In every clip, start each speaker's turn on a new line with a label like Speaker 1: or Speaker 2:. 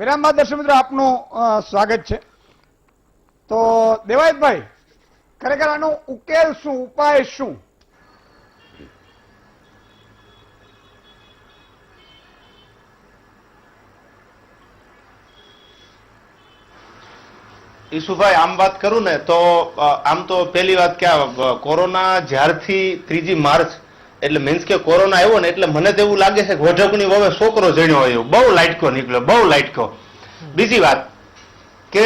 Speaker 1: વિરામ બાદ દર્શક મિત્રો આપનું સ્વાગત છે। તો દેવાયતભાઈ, ખરેખર આનો ઉકેલ શું, ઉપાય શું?
Speaker 2: ઈશુભાઈ, આમ વાત કરું ને તો આમ તો પહેલી વાત કે કોરોના જ્યારથી 3 માર્ચ એટલે મીન્સ કે કોરોના આવ્યો ને એટલે મને તો એવું લાગે છે કે વઢકની વવે છોકરો જણ્યો હોય, બહુ લાઇટકો નીકળ્યો, બહુ લાઇટકો। બીજી વાત કે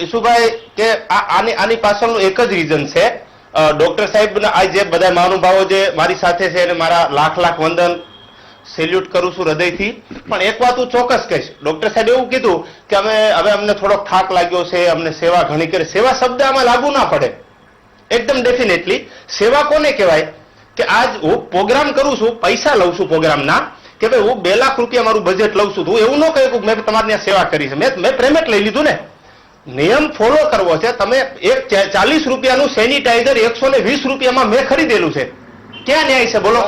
Speaker 2: ઈશુભાઈ કે આની પાછળનું એક જ રીઝન છે, ડોક્ટર સાહેબ આ જે બધા મહાનુભાવો જે મારી સાથે છે એને મારા લાખ લાખ વંદન, સેલ્યુટ કરું છું હૃદયથી। પણ એક વાત હું ચોક્કસ કહીશ, ડોક્ટર સાહેબ એવું કીધું કે હવે અમને થોડોક થાક લાગ્યો છે, અમને સેવા ઘણી કરી। સેવા શબ્દ આમાં લાગુ ના પડે, એકદમ ડેફિનેટલી। સેવા કોને કહેવાય કે આજ હું પ્રોગ્રામ કરું છું, પૈસા લઉં છું પ્રોગ્રામના, કે ભાઈ હું 2 લાખ રૂપિયા મારું બજેટ લઉં છું, તો હું એવું ન કહ્યું કે મેં તમારી ત્યાં સેવા કરી છે, મેં પેમેન્ટ લઈ લીધું ને। નિયમ ફોલો કરવો છે। તમે એક 40 રૂપિયાનું સેનિટાઈઝર 120 રૂપિયામાં મેં ખરીદેલું છે, ક્યાં ન્યાય છે બોલો?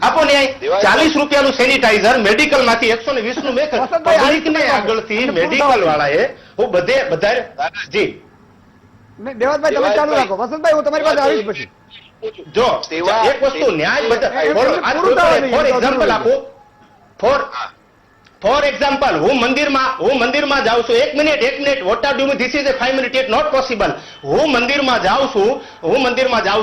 Speaker 2: આપો ન્યાય। 40 રૂપિયાનું સેનિટાઈઝર મેડિકલ માંથી 120 નું મેં પબ્લિકને આગળથી મેડિકલ વાળાએ હું બધા જી
Speaker 1: દેવાતભાઈ તમે ચાલુ રાખો। વસંતભાઈ હું તમારી પાસે આવીશ પછી।
Speaker 2: જો એક વસ્તુ ન્યાય ફોર એક્ઝામ્પલ આપો, ફોર એક્ઝામ્પલ હું મંદિરમાં જાઉં છું, 1 minute what are do this is a 5 minute, it not possible. હું મંદિરમાં જાઉં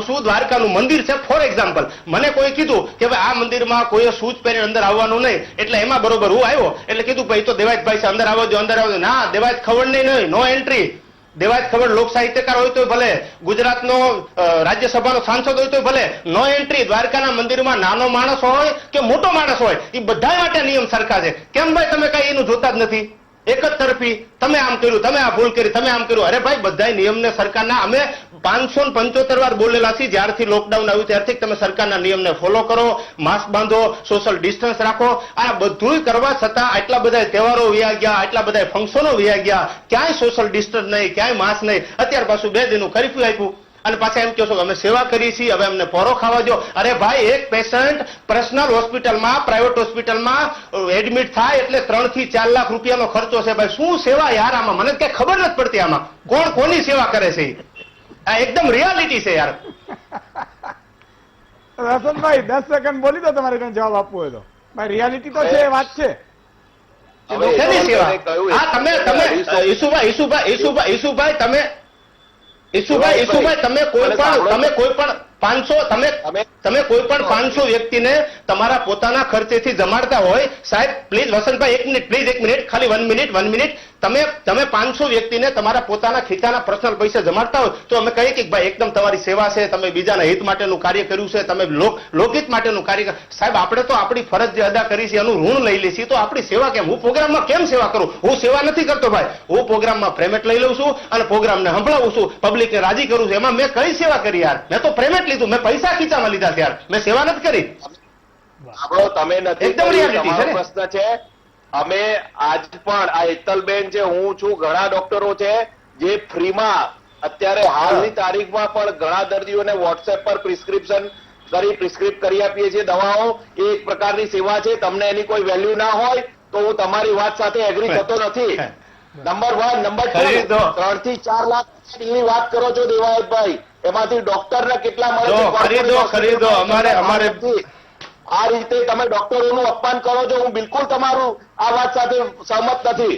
Speaker 2: છું, દ્વારકાનું મંદિર છે ફોર એક્ઝામ્પલ, મને કોઈ કીધું કે ભાઈ આ મંદિરમાં કોઈ શૂઝ પહેરીને અંદર આવવાનું નહીં, એટલે એમાં બરોબર હું આવ્યો એટલે કીધું ભાઈ તો દેવાયતભાઈ છે, અંદર આવજો, અંદર આવજો। ના, દેવાયત ખબર નહીં, નો એન્ટ્રી। દેવાયત ખબર લોક સાહિત્યકાર હોય તો ભલે, ગુજરાતનો રાજ્યસભાનો સાંસદ હોય તો ભલે, નો એન્ટ્રી। દ્વારકાના મંદિરમાં નાનો માણસ હોય કે મોટો માણસ હોય, એ બધા માટે નિયમ સરખા છે। કેમ ભાઈ તમે કઈ એનું જોતા જ નથી? એક જ તરફી તમે આમ કર્યું, તમે આ ભૂલ કરી, તમે આમ કર્યું। અરે ભાઈ બધા નિયમને સરકારના અમે 575 વાર બોલેલા છીએ, જ્યારથી લોકડાઉન આવ્યું ત્યારથી તમે સરકારના નિયમને ફોલો કરો, માસ્ક બાંધો, સોશિયલ ડિસ્ટન્સ રાખો। આ બધું કરવા છતાં આટલા બધા તહેવારો વ્યા ગયા, આટલા બધા ફંક્શનો વ્યા ગયા, ક્યાંય સોશિયલ ડિસ્ટન્સ નહીં, ક્યાંય માસ્ક નહીં। અત્યાર પાછું 2 દિનનું કર્ફ્યુ આપ્યું અને પાછા એમ કહો છો કે અમે સેવા કરી છીએ, હવે અમને પોરો ખાવા દો। અરે ભાઈ, એક પેશન્ટ પર્સનલ હોસ્પિટલમાં, પ્રાઇવેટ હોસ્પિટલમાં એડમિટ થાય એટલે 3 થી 4 લાખ રૂપિયાનો ખર્ચો છે। ભાઈ શું સેવા યાર? આમાં મને કઈ ખબર નથી પડતી, આમાં કોણ કોની સેવા કરે છે? આ એકદમ રિયાલિટી છે યાર।
Speaker 1: વસંતભાઈ 10 સેકન્ડ બોલી દો, તમારે કઈ જવાબ આપવો હોય તો। ભાઈ રિયાલિટી તો છે, એ વાત છે। તમે કોઈ પણ 500 વ્યક્તિને તમારા પોતાના ખર્ચેથી જમાડતા હોય, સાહેબ પ્લીઝ વસંતભાઈ 1 મિનિટ, ખાલી 1 મિનિટ, તમે 500 વ્યક્તિને તમારા પોતાના ખીચાના પર્સનલ પૈસા જમાડતા હોય તો અમે કહીએ કે ભાઈ એકદમ તમારી સેવા છે, તમે બીજાના હિત માટેનું કાર્ય કર્યું છે, તમે લોકહિત માટેનું કાર્ય। સાહેબ આપણે તો આપણી ફરજ જે અદા કરી છે એનું ઋણ લઈ લઈશું, તો આપણી સેવા કેમ? હું પ્રોગ્રામમાં કેમ સેવા કરું? હું સેવા નથી કરતો ભાઈ, હું પ્રોગ્રામમાં પેમેન્ટ લઈ લઉં છું અને પ્રોગ્રામને સંભળાવું છું, પબ્લિકને રાજી કરું છું। એમાં મેં કઈ સેવા કરી યાર? મેં તો પેમેન્ટ લીધું, મેં પૈસા ખીચામાં લીધા છે યાર, મેં સેવા નથી કરી।
Speaker 3: આપણો તમે નથી,
Speaker 2: એકદમ રિયાલિટી છે।
Speaker 3: પ્રશ્ન છે, અમે આજ પણ આ હેતલબેન છે, હું છું, ઘણા ડોક્ટરો છે જે ફ્રીમાં અત્યારે હાલની તારીખમાં પણ ઘણા દર્દીઓને વોટ્સએપ પર પ્રિસ્ક્રિપ્ટ કરી આપીએ છીએ દવાઓ। એ એક પ્રકારની સેવા છે, તમને એની કોઈ વેલ્યુ ના હોય તો હું તમારી વાત સાથે એગ્રી થતો નથી। નંબર 1, નંબર 2, 3 થી 4 લાખ ની વાત કરો છો દેવાયતભાઈ, એમાંથી ડોક્ટરને કેટલા મળે છે?
Speaker 2: ખરીદો અમારે
Speaker 3: આ રીતે તમે ડોક્ટરોનું અપમાન કરો છો, હું બિલકુલ તમારું આ વાત સાથે સહમત નથી।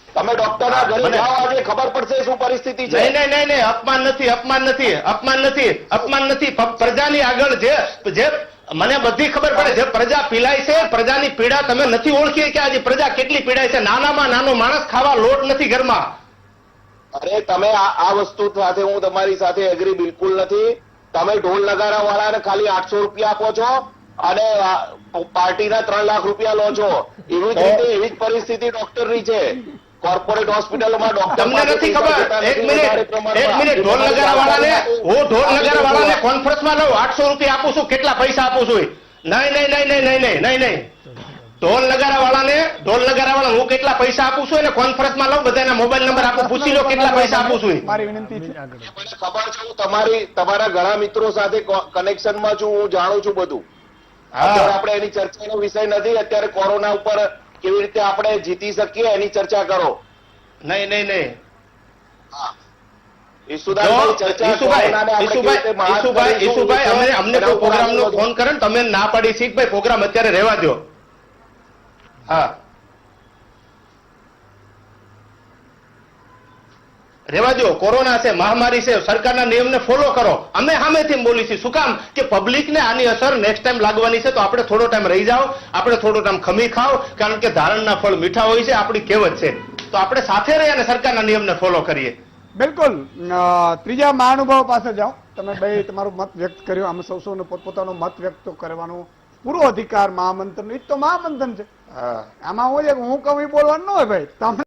Speaker 3: તમે ડોક્ટરના ઘરે જાઓ, આજે ખબર પડશે શું પરિસ્થિતિ છે।
Speaker 2: નહીં, અપમાન નથી। પ્રજાની આગળ જે મને બધી ખબર પડે, જે પ્રજા પીલાય છે, પ્રજાની પીડા તમે નથી ઓળખી કે આજે પ્રજા કેટલી પીડાય છે। નાનામાં નાનો માણસ ખાવા લોટ નથી ઘરમાં।
Speaker 3: અરે તમે આ વસ્તુ સાથે હું તમારી સાથે એગ્રી બિલકુલ નથી। તમે ઢોલ નગારા વાળાને ખાલી 800 રૂપિયા આપો છો અને પાર્ટીના 3 લાખ રૂપિયા લો છો। એવી જ રીતે એવી જ પરિસ્થિતિ ડોક્ટરની છે। કોર્પોરેટ હોસ્પિટલોમાં ડોક્ટર
Speaker 2: તમને નથી ખબર? એક મિનિટ, ઢોલ નગારા વાળાને કોન્ફરન્સમાં લઉં, 800 રૂપિયા આપું છું, કેટલા પૈસા આપું છું? નહીં, ઢોલ નગારા વાળા હું કેટલા પૈસા આપું છું એને કોન્ફરન્સમાં લઉં, બધાના મોબાઈલ નંબર આપું, પૂછી લો કેટલા પૈસા આપું છું।
Speaker 1: મારી વિનંતી છે,
Speaker 3: ખબર છે, હું તમારા ઘણા મિત્રો સાથે કનેક્શનમાં છું, હું જાણું છું બધું। અત્યારે આપણે એની ચર્ચાનો વિષય નથી, અત્યારે કોરોના ઉપર કેવી રીતે આપણે જીતી શકીએ એની ચર્ચા કરો.
Speaker 1: નહીં નહીં નહીં
Speaker 3: ઈસુદાનભાઈ, ચર્ચા કોરોનાને આપણે કેવી રીતે મહાત કરીશું,
Speaker 1: ઈસુભાઈ અમને
Speaker 3: એના
Speaker 1: કોઈ
Speaker 3: ઉપર
Speaker 1: પ્રોગ્રામનો
Speaker 3: આગળ
Speaker 1: ફોન કરે ને તમે ના પાડી શીખ ભાઈ પ્રોગ્રામ અત્યારે રહેવા દો. હા રહેવા દો. કોરોના છે, મહામારી છે, સરકારના નિયમને ફોલો કરો. અમે સામેથી બોલી છીએ. શું કામ કે પબ્લિકને આની અસર નેક્સ્ટ ટાઈમ લાગવાની છે, તો આપણે થોડો ટાઈમ રહી જાઓ, આપણે થોડો ટાઈમ ખમી ખાઓ, કારણ કે ધારણના ફળ મીઠા હોય છે, આપણી કહેવત છે. તો આપણે સાથે રહી અને સરકારના નિયમને ફોલો કરીએ.
Speaker 4: બિલકુલ. ત્રીજા મહાનુભાવ પાસે જાઓ. તમે બે તમારો મત વ્યક્ત કર્યો. અમે સૌને પોતપોતાનો મત વ્યક્ત કરવાનો પૂરો અધિકાર મહામંત્રનો. એ તો મહામંથન છે.
Speaker 1: હા
Speaker 4: આમાં હું કહું એ બોલવાનું ન હોય ભાઈ. તમે